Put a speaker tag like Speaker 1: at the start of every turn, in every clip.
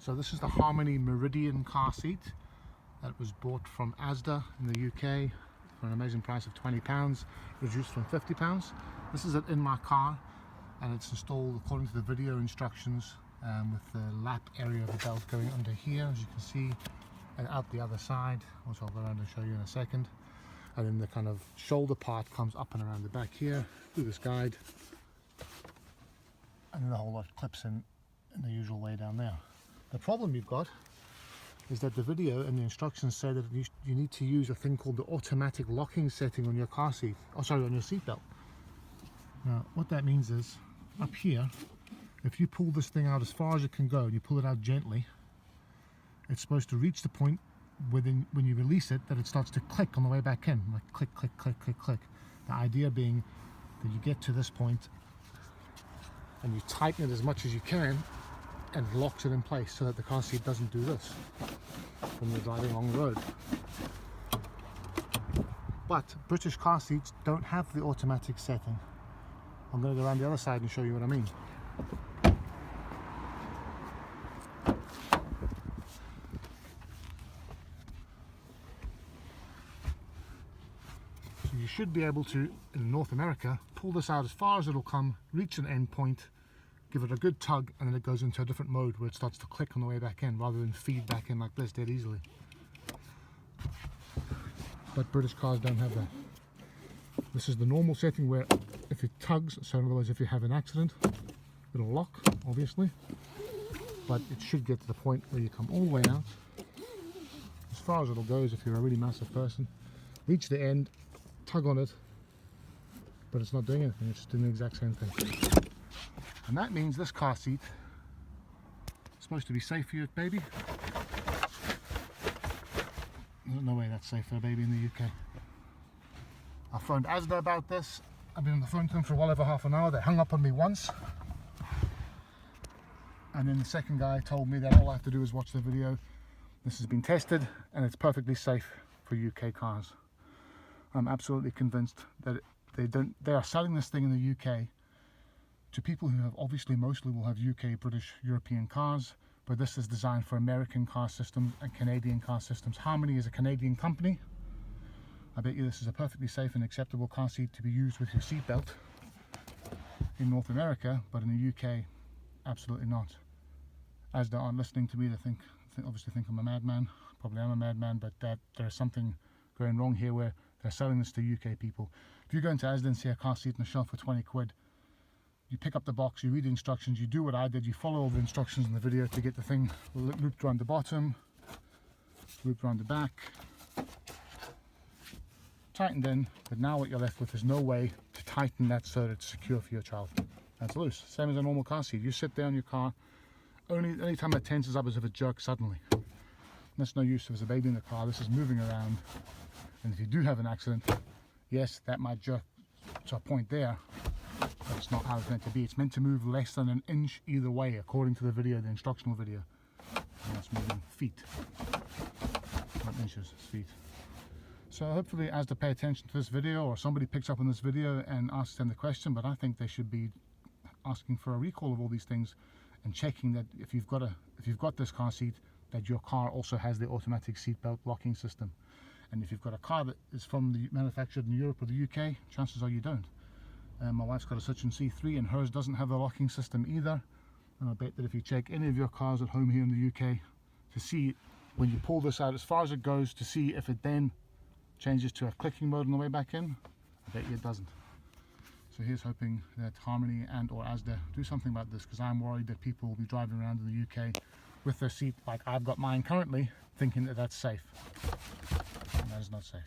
Speaker 1: So this is the Harmony Merydian car seat that was bought from ASDA in the UK for an amazing price of £20, reduced from £50. This is it in my car, and it's installed according to the video instructions, with the lap area of the belt going under here, as you can see, and out the other side, which I'll go around and show you in a second. And then the kind of shoulder part comes up and around the back here through this guide, and then the whole lot clips in the usual way down there. The problem you've got is that the video and the instructions say that you need to use a thing called the automatic locking setting on your car seat, on your seatbelt. Now what that means is, up here, if you pull this thing out as far as it can go and you pull it out gently, it's supposed to reach the point when you release it that it starts to click on the way back in, like click, click, click, click, click. The idea being that you get to this point and you tighten it as much as you can and it locks it in place so that the car seat doesn't do this when you're driving along the road. But British car seats don't have the automatic setting. I'm going to go around the other side and show you what I mean. So you should be able to, in North America, pull this out as far as it'll come, reach an end point, give it a good tug, and then it goes into a different mode where it starts to click on the way back in rather than feed back in like this dead easily. But British cars don't have that. This is the normal setting where if it tugs, so in other words if you have an accident, it'll lock obviously, but it should get to the point where you come all the way out, as far as it'll go is if you're a really massive person, reach the end, tug on it, but it's not doing anything, it's just doing the exact same thing. And that means this car seat is supposed to be safe for your baby. There's no way that's safe for a baby in the UK. I phoned ASDA about this. I've been on the phone to them for well over half an hour. They hung up on me once. And then the second guy told me that all I have to do is watch the video. This has been tested and it's perfectly safe for UK cars. I'm absolutely convinced that they are selling this thing in the UK to people who have obviously mostly will have UK, British, European cars, but this is designed for American car systems and Canadian car systems. Harmony is a Canadian company. I bet you this is a perfectly safe and acceptable car seat to be used with your seatbelt in North America, but in the UK, absolutely not. ASDA aren't listening to me. They obviously think I'm a madman. Probably am a madman, but that there's something going wrong here where they're selling this to UK people. If you go into ASDA and see a car seat on the shelf for 20 quid, you pick up the box, you read the instructions, you do what I did, you follow all the instructions in the video to get the thing looped around the bottom, looped around the back, tightened in, but now what you're left with is no way to tighten that so that it's secure for your child. That's loose, same as a normal car seat. You sit there in your car, only time it tenses up is if it jerks suddenly. And that's no use if there's a baby in the car. This is moving around, and if you do have an accident, yes, that might jerk to a point there, but it's not how it's meant to be. It's meant to move less than an inch either way, according to the video, the instructional video. And that's moving feet, not inches, it's feet. So hopefully ASDA pay attention to this video, or somebody picks up on this video and asks them the question, but I think they should be asking for a recall of all these things and checking that if you've got this car seat, that your car also has the automatic seatbelt locking system. And if you've got a car that is manufactured in Europe or the UK, chances are you don't. My wife's got a Citreon C3 and hers doesn't have the locking system either. And I bet that if you check any of your cars at home here in the UK to see when you pull this out as far as it goes, to see if it then changes to a clicking mode on the way back in, I bet you it doesn't. So here's hoping that Harmony and or ASDA do something about this, because I'm worried that people will be driving around in the UK with their seat like I've got mine currently, thinking that that's safe. And that is not safe.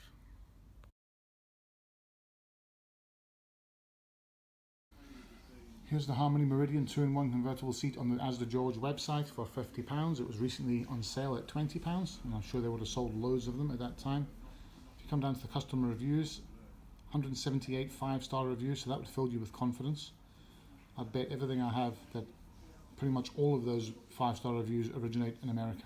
Speaker 1: Here's the Harmony Merydian 2-in-1 convertible seat on the ASDA George website for £50. It was recently on sale at £20, and I'm sure they would have sold loads of them at that time. If you come down to the customer reviews, 178 5-star reviews, so that would fill you with confidence. I bet everything I have that pretty much all of those 5-star reviews originate in America.